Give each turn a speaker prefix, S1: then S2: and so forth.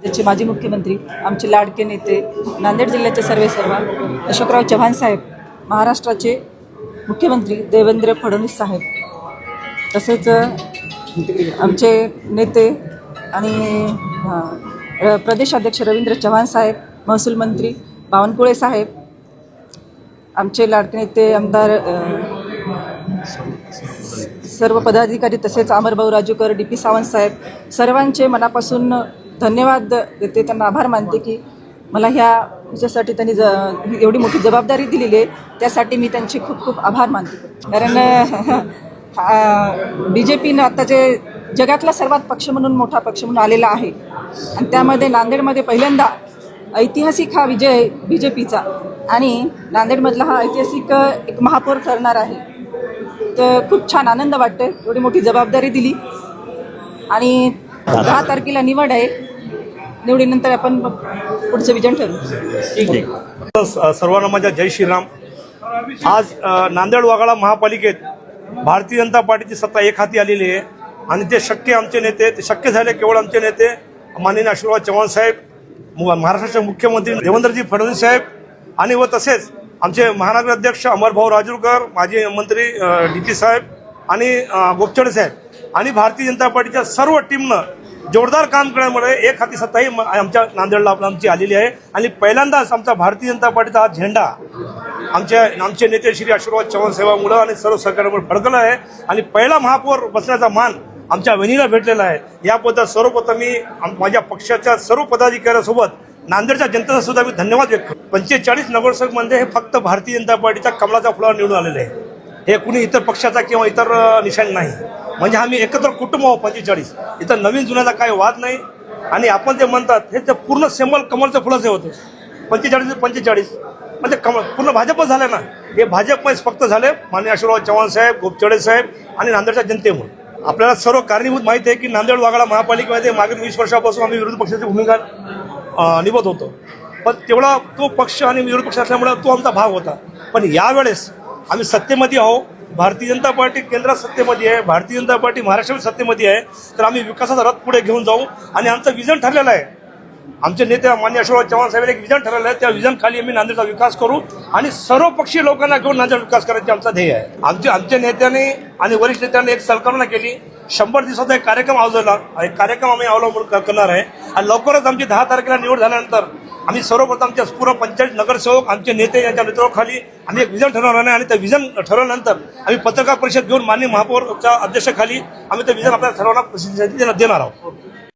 S1: राज्याचे माजी मुख्यमंत्री, आमचे लाडके नेते, नांदेड जिल्ह्याचे सर्वेसर्वा अशोकराव चव्हाण साहेब, महाराष्ट्राचे मुख्यमंत्री देवेंद्र फडणवीस साहेब, तसेच आमचे नेते आणि प्रदेशाध्यक्ष रवींद्र चव्हाण साहेब, महसूल मंत्री बावनकुळे साहेब, आमचे लाडके नेते आमदार सर्व पदाधिकारी, तसेच अमरभाऊ राजूकर, DP सावंत साहेब, सर्वांचे मनापासून धन्यवाद देते. त्यांना आभार मानते की मला ह्याच्यासाठी त्यांनी एवढी मोठी जबाबदारी दिलेली आहे, त्यासाठी मी त्यांचे खूप खूप आभार मानते. कारण BJPनं आता जे जगातला सर्वात पक्ष म्हणून मोठा पक्ष म्हणून आलेला आहे आणि त्यामध्ये नांदेडमध्ये पहिल्यांदा ऐतिहासिक हा विजय BJPचा आणि नांदेडमधला हा ऐतिहासिक एक महापौर ठरणार आहे. तर खूप छान आनंद वाटतोय. एवढी मोठी जबाबदारी दिली आणि 10 तारखेला निवड आहे. निवडीनंतर आपण पुढचं विजन ठरवू.
S2: सर्वांना माझा जय श्रीराम. आज नांदेड वाघाळा महापालिकेत भारतीय जनता पार्टीची सत्ता एक हाती आलेली आहे आणि ते शक्य झाले केवळ आमचे नेते माननीय अशोकराव चव्हाण साहेब, महाराष्ट्राचे मुख्यमंत्री देवेंद्रजी फडणवीस साहेब आणि व तसेच आमचे महानगर अध्यक्ष अमरभाऊ राजूरकर, माजी मंत्री DP साहेब आणि गोपचडे साहेब आणि भारतीय जनता पार्टीच्या सर्व टीमनं जोरदार काम केल्यामुळे एक हाती सत्ताही आमच्या नांदेडला आमची आलेली आहे. आणि पहिल्यांदाच आमचा भारतीय जनता पार्टीचा हा झेंडा आमचे नेते श्री अशोकराव चव्हाण साहेबांमुळे आणि सर्व सहकार्यामुळे फडकला आहे आणि पहिला महापौर बसण्याचा मान आमच्या वहिनीला भेटलेला आहे. याबद्दल सर्वप्रथम मी माझ्या पक्षाच्या सर्व पदाधिकाऱ्यांसोबत नांदेडच्या जनतेचा सुद्धा मी धन्यवाद व्यक्त करतो. 45 नगरसेवकमध्ये हे फक्त भारतीय जनता पार्टीचा कमळाचा फुलावर निवडून आलेले आहे. हे कुणी इतर पक्षाचा किंवा इतर निशाण नाही. म्हणजे आम्ही एकत्र कुटुंब आहोत. 45 इथं नवीन जुन्याचा काही वाद नाही. आणि आपण जे म्हणतात हे ते पूर्ण सिंबल कमळच्या फुलाचे होते. 45 म्हणजे पूर्ण भाजपच झाले ना. हे भाजपमध्ये फक्त झाले माननीय अशोकराव चव्हाण साहेब, गोपचडे साहेब आणि नांदेडच्या जनतेमुळे. आपल्याला सर्व कारणीभूत माहिती आहे की नांदेड वाघाळा महापालिकेमध्ये मागील 20 वर्षापासून आम्ही विरोधी पक्षाची भूमिका निभत होतो. पण तेवढा तो पक्ष आणि विरोधी पक्ष असल्यामुळे तो आमचा भाग होता. पण यावेळेस आम्ही सत्तेमध्ये आहोत. भारतीय जनता पार्टी केंद्रात सत्तेमध्ये आहे, भारतीय जनता पार्टी महाराष्ट्रात सत्तेमध्ये आहे. तर आम्ही विकासाचा रथ पुढे घेऊन जाऊ आणि आमचं विजन ठरलेलं आहे. आमचे नेते माननीय अशोकराव चव्हाण साहेब एक विजन ठरलेलं आहे. त्या विजन खाली आम्ही नांदेडचा विकास करू आणि सर्व पक्षीय लोकांना घेऊन नांदेड विकास करायचे आमचा ध्येय आहे. आमच्या नेत्याने आणि वरिष्ठ नेत्यांनी एक संकल्पना केली. 100 दिवसाचा एक कार्यक्रम आम्ही अवलंबून करणार आहे आणि लवकरच आमची 10 तारखेला निवड झाल्यानंतर आम्ही सर्वप्रथम आमच्या पूर्ण 45 नगरसेवक आमचे नेते यांच्या नेतृत्वाखाली आम्ही एक विजन ठरवणार आहे आणि ते विजन ठरवल्यानंतर आम्ही पत्रकार परिषद घेऊन माननीय महापौरच्या अध्यक्षाखाली आम्ही ते विजन आपल्याला ठरवणार देणार आहोत.